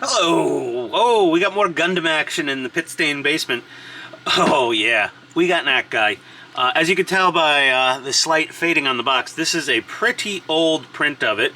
Hello! Oh, we got more Gundam action in the pit stain basement. Oh yeah, we got an Acguy. As you can tell by the slight fading on the box, this is a pretty old print of it.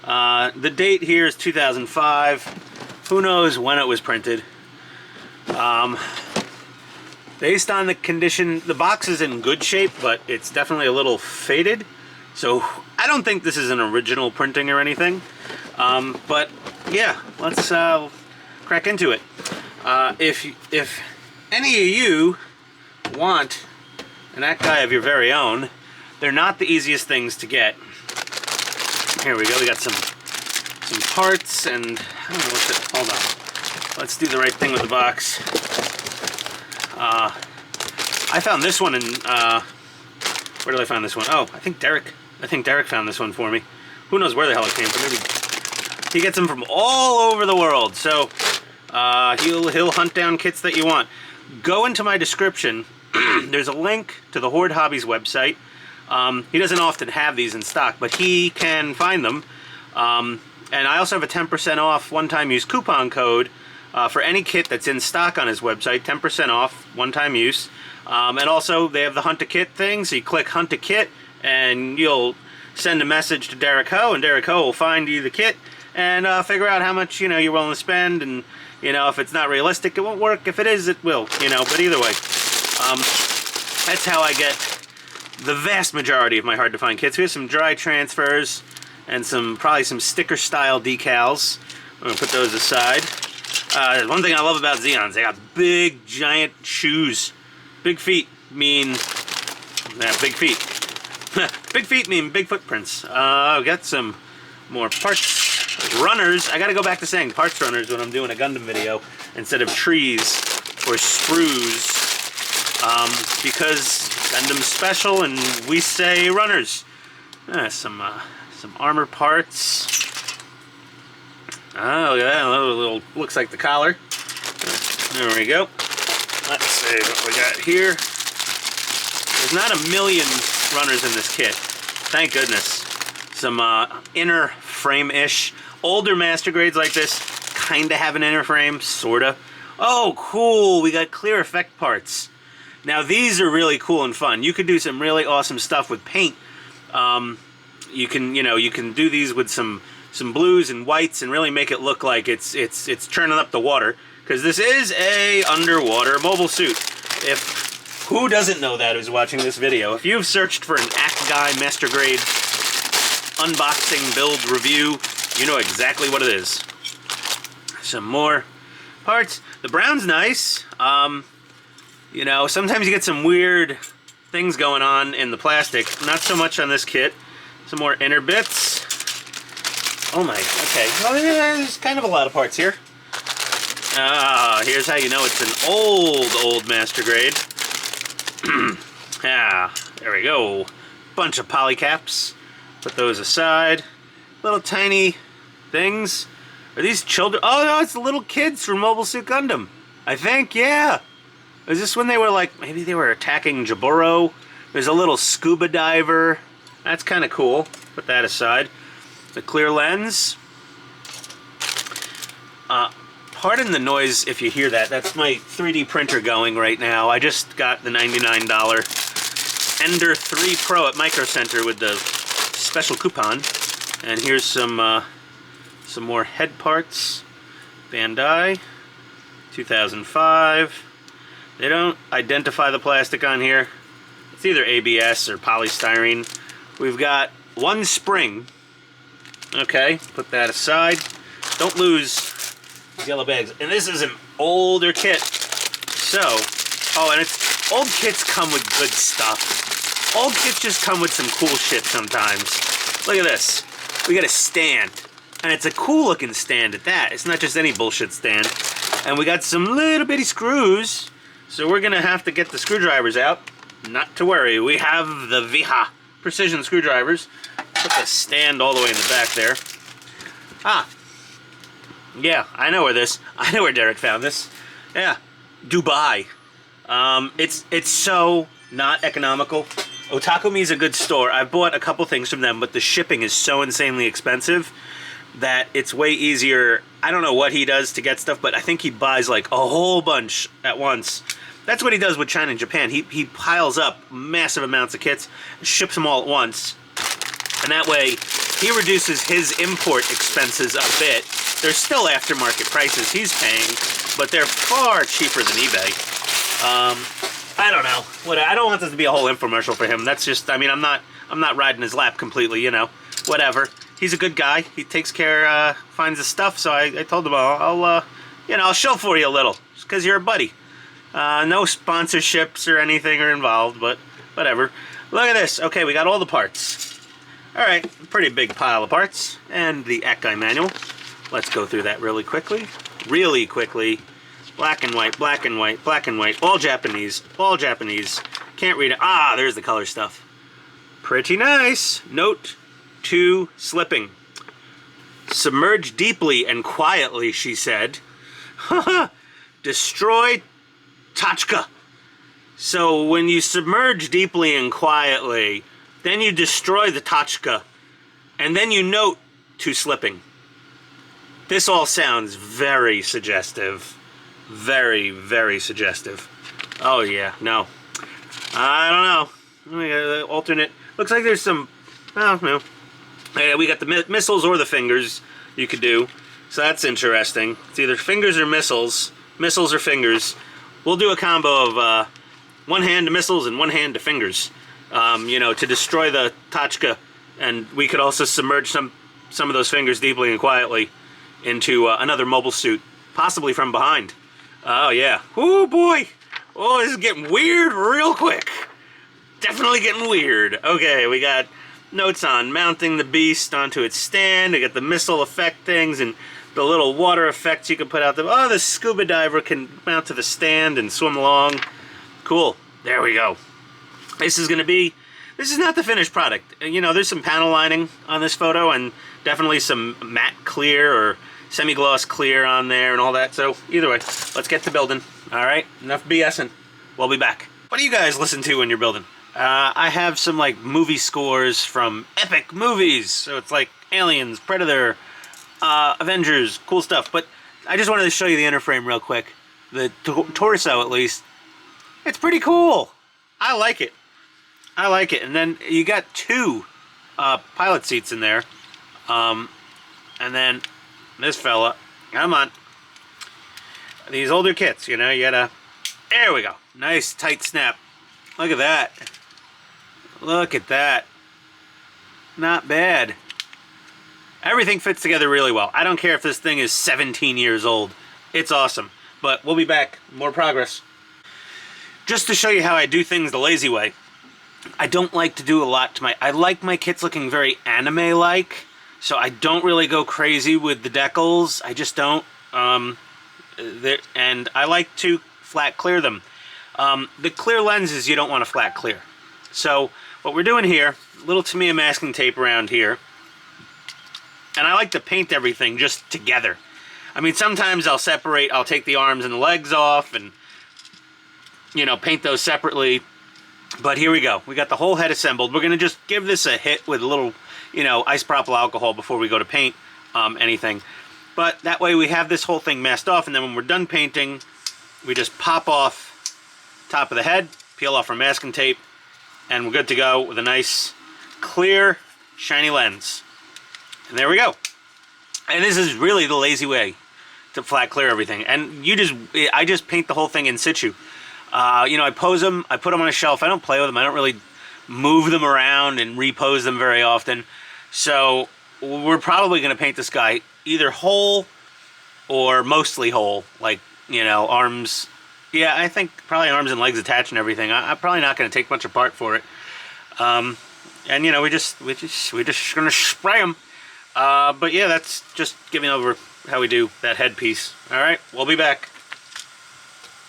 The date here is 2005. Who knows when it was printed. Based on the condition, the box is in good shape, but it's definitely a little faded. So I don't think this is an original printing or anything. But yeah, let's crack into it. If any of you want an Acguy of your very own, they're not the easiest things to get. Here we go. We got some parts and I don't know what's it. Hold on. Let's do the right thing with the box. I found this one in where did I find this one? Oh, I think Derek found this one for me. Who knows where the hell it came from? Maybe he gets them from all over the world. So he'll hunt down kits that you want. Go into my description. There's a link to the HOard Hobbies website. He doesn't often have these in stock, but he can find them. And I also have a 10% off one-time use coupon code for any kit that's in stock on his website. 10% off, one-time use. And also, they have the Hunt a Kit thing, so you click Hunt a Kit, and you'll send a message to Derek Ho, and Derek Ho will find you the kit and figure out how much you're willing to spend. And if it's not realistic, it won't work. If it is, it will. But either way, that's how I get the vast majority of my hard-to-find kits. Here's some dry transfers and probably some sticker-style decals. I'm gonna put those aside. One thing I love about Zeons, they got big, giant shoes. Big feet mean big feet. Big feet mean big footprints. I've got some more parts runners. I gotta go back to saying parts runners when I'm doing a Gundam video instead of trees or sprues, because Gundam's special and we say runners. Some armor parts. Oh, yeah, little looks like the collar. There we go. Let's see what we got here. There's not a million runners in this kit. Thank goodness. Some inner frame-ish. Older master grades like this kind of have an inner frame, sort of. Oh, cool. We got clear effect parts. Now, these are really cool and fun. You could do some really awesome stuff with paint. You can do these with some blues and whites and really make it look like it's churning up the water, because this is a underwater mobile suit. Who doesn't know that who's watching this video? If you've searched for an Acguy Master Grade unboxing build review, you know exactly what it is. Some more parts. The brown's nice. Sometimes you get some weird things going on in the plastic. Not so much on this kit. Some more inner bits. Oh my, okay. Well, there's kind of a lot of parts here. Here's how you know it's an old master grade. There we go. Bunch of polycaps. Put those aside. Little tiny things. Are these children? Oh no, it's the little kids from Mobile Suit Gundam. I think, yeah. Is this when they were maybe they were attacking Jaburo? There's a little scuba diver. That's kind of cool. Put that aside. The clear lens. Pardon the noise if you hear that. That's my 3D printer going right now. I just got the $99 Ender 3 Pro at Micro Center with the special coupon. And here's some more head parts. Bandai, 2005. They don't identify the plastic on here. It's either ABS or polystyrene. We've got one spring. Okay, put that aside. Don't lose these yellow bags. And this is an older kit. So, and old kits come with good stuff. Old kits just come with some cool shit sometimes. Look at this. We got a stand. And it's a cool looking stand at that. It's not just any bullshit stand. And we got some little bitty screws. So we're gonna have to get the screwdrivers out. Not to worry, we have the Viha precision screwdrivers. Put the stand all the way in the back there. Yeah, I know where Derek found this. Yeah, Dubai. It's so not economical. Otakumi is a good store. I've bought a couple things from them, but the shipping is so insanely expensive that it's way easier. I don't know what he does to get stuff, but I think he buys like a whole bunch at once. That's what he does with China and Japan. He piles up massive amounts of kits, ships them all at once, and that way he reduces his import expenses a bit. There's still aftermarket prices he's paying, but they're far cheaper than eBay. I don't know. I don't want this to be a whole infomercial for him. That's just, I mean, I'm not riding his lap completely, you know. Whatever. He's a good guy. He takes care, finds the stuff. So I told him, I'll show for you a little, just because you're a buddy. No sponsorships or anything are involved, but whatever. Look at this. Okay, we got all the parts. All right, pretty big pile of parts, and the Acguy manual. Let's go through that really quickly. Really quickly. Black and white, black and white, black and white. All Japanese. All Japanese. Can't read it. Ah, there's the color stuff. Pretty nice. Note to slipping. Submerge deeply and quietly, she said. Destroy Tachka. So when you submerge deeply and quietly, then you destroy the Tachka, and then you note to slipping. This all sounds very suggestive. Very, very suggestive. Oh yeah, no. I don't know. We got alternate. Looks like there's some, oh no. Yeah, we got the missiles or the fingers you could do. So that's interesting. It's either fingers or missiles. Missiles or fingers. We'll do a combo of one hand to missiles and one hand to fingers. To destroy the Tachka. And we could also submerge some of those fingers deeply and quietly into another mobile suit. Possibly from behind. Oh yeah. Oh boy. Oh, this is getting weird real quick. Definitely getting weird. Okay, we got notes on mounting the beast onto its stand. We got the missile effect things and the little water effects you can put out there. Oh, the scuba diver can mount to the stand and swim along. Cool. There we go. This is not the finished product. You know, there's some panel lining on this photo and definitely some matte clear or semi-gloss clear on there and all that. So either way, let's get to building. All right, enough BSing. We'll be back. What do you guys listen to when you're building? I have some like movie scores from epic movies. So it's like Aliens, Predator, Avengers, cool stuff. But I just wanted to show you the inner frame real quick. The torso, at least. It's pretty cool. I like it. I like it. And then you got two pilot seats in there. And then this fella, come on. These older kits, you know, you gotta, there we go. Nice tight snap. Look at that. Look at that. Not bad. Everything fits together really well. I don't care if this thing is 17 years old. It's awesome. But we'll be back. More progress. Just to show you how I do things the lazy way. I don't like to do a lot to I like my kits looking very anime-like. So I don't really go crazy with the decals. I just don't. And I like to flat clear them. The clear lenses you don't want to flat clear. So what we're doing here, little Tamiya masking tape around here. And I like to paint everything just together. I mean, sometimes I'll take the arms and the legs off and, you know, paint those separately. But here we go. We got the whole head assembled. We're going to just give this a hit with a little, you know, isopropyl alcohol before we go to paint anything. But that way we have this whole thing masked off, and then when we're done painting, we just pop off top of the head, peel off our masking tape, and we're good to go with a nice, clear, shiny lens. And there we go. And this is really the lazy way to flat clear everything. And I just paint the whole thing in situ. You know, I pose them, I put them on a shelf. I don't play with them. I don't really move them around and repose them very often. So we're probably going to paint this guy either whole or mostly whole. Like, you know, arms. Yeah, I think probably arms and legs attached and everything. I'm probably not going to take much apart for it. And you know, we're just going to spray them. But yeah, that's just giving over how we do that headpiece. All right, we'll be back.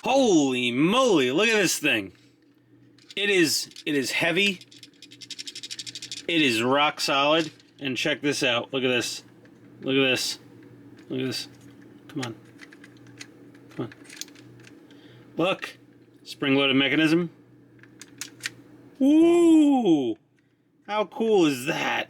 Holy moly, look at this thing. It is heavy. It is rock solid. And check this out. Look at this. Look at this. Look at this. Come on. Come on. Look. Spring-loaded mechanism. Woo! How cool is that?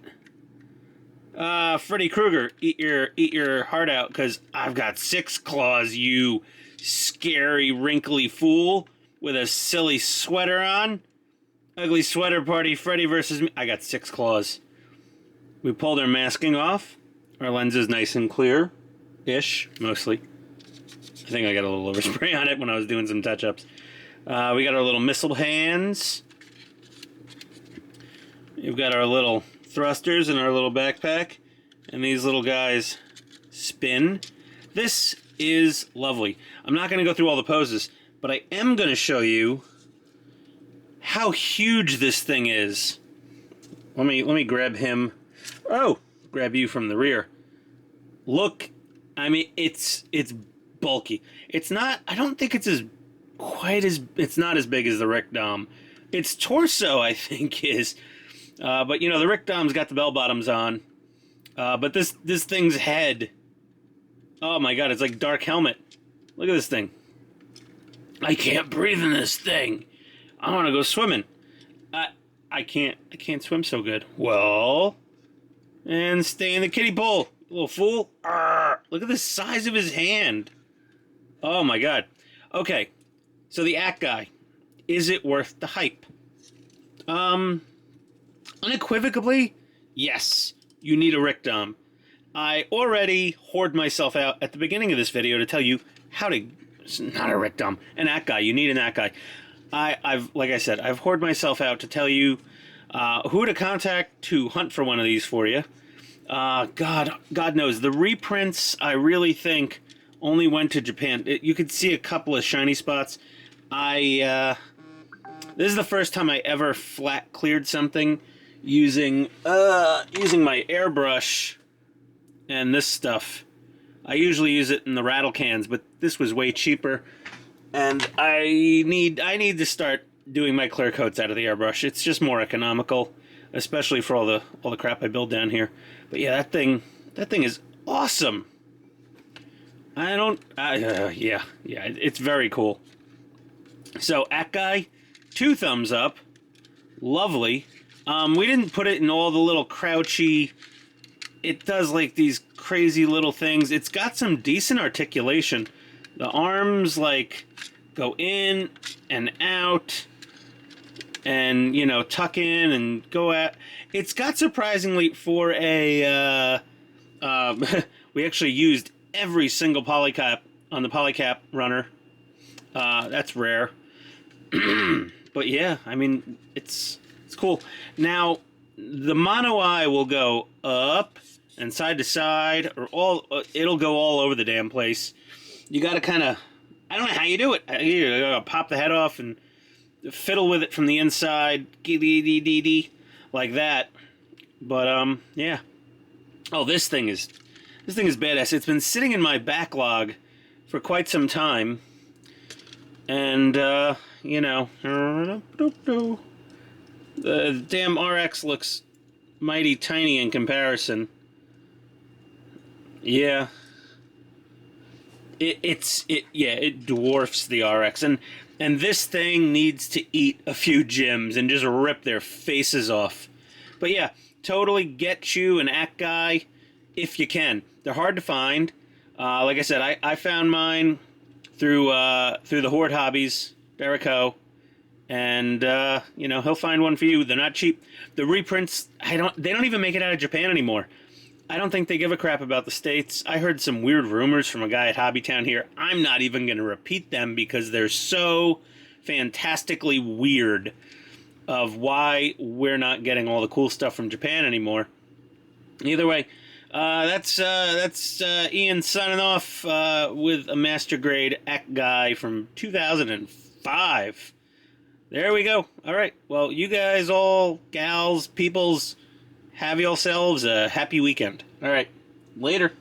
Freddy Krueger, eat your heart out, because I've got 6 claws, you scary, wrinkly fool with a silly sweater on. Ugly sweater party, Freddy versus me. I got 6 claws. We pulled our masking off. Our lens is nice and clear-ish, mostly. I think I got a little overspray on it when I was doing some touch-ups. We got our little missile hands. We've got our little thrusters in our little backpack. And these little guys spin. This is lovely. I'm not going to go through all the poses, but I am going to show you how huge this thing is. Let me grab him. Oh, grab you from the rear. Look, I mean, it's bulky. It's not, I don't think it's it's not as big as the Rick Dom. Its torso, I think, is. But, you know, the Rick Dom's got the bell bottoms on. But this thing's head, oh my god, it's like Dark Helmet. Look at this thing. I can't breathe in this thing. I want to go swimming. I can't swim so good. Well, and stay in the kiddie pool, you little fool. Arrgh. Look at the size of his hand. Oh my god. Okay, so the Acguy. Is it worth the hype? Unequivocally, yes. You need a Rick Dom. I already hoard myself out at the beginning of this video to tell you how to... It's not a Rick Dom. An Acguy. You need an Acguy. Like I said, I've hoard myself out to tell you who to contact to hunt for one of these for you. God knows. The reprints, I really think, only went to Japan. You could see a couple of shiny spots. This is the first time I ever flat cleared something using my airbrush and this stuff. I usually use it in the rattle cans, but this was way cheaper, and I need to start doing my clear coats out of the airbrush. It's just more economical, especially for all the crap I build down here. But yeah, that thing is awesome. Yeah, it's very cool. So Acguy, 2 thumbs up, lovely. We didn't put it in all the little crouchy. It does like these crazy little things. It's got some decent articulation. The arms like go in and out, and you know, tuck in and go out. It's got surprisingly for a. We actually used every single polycap on the polycap runner. That's rare. But yeah, I mean, it's cool. Now, the mono eye will go up and side to side, or it'll go all over the damn place. You gotta kind of, I don't know how you do it. You gotta pop the head off and fiddle with it from the inside, like that. But yeah. Oh, this thing is badass. It's been sitting in my backlog for quite some time, and you know, the damn RX looks mighty tiny in comparison. Yeah. It dwarfs the RX, and this thing needs to eat a few gyms and just rip their faces off. But yeah, totally get you an Acguy if you can. They're hard to find. Like I said, I found mine through the HOard Hobbies, Derek Ho, and you know, he'll find one for you. They're not cheap. The reprints, they don't even make it out of Japan anymore. I don't think they give a crap about the States. I heard some weird rumors from a guy at Hobbytown here. I'm not even going to repeat them because they're so fantastically weird of why we're not getting all the cool stuff from Japan anymore. Either way, that's Ian signing off with a master grade Acguy from 2005. There we go. All right. Well, you guys all, gals, peoples, have yourselves a happy weekend. All right. Later.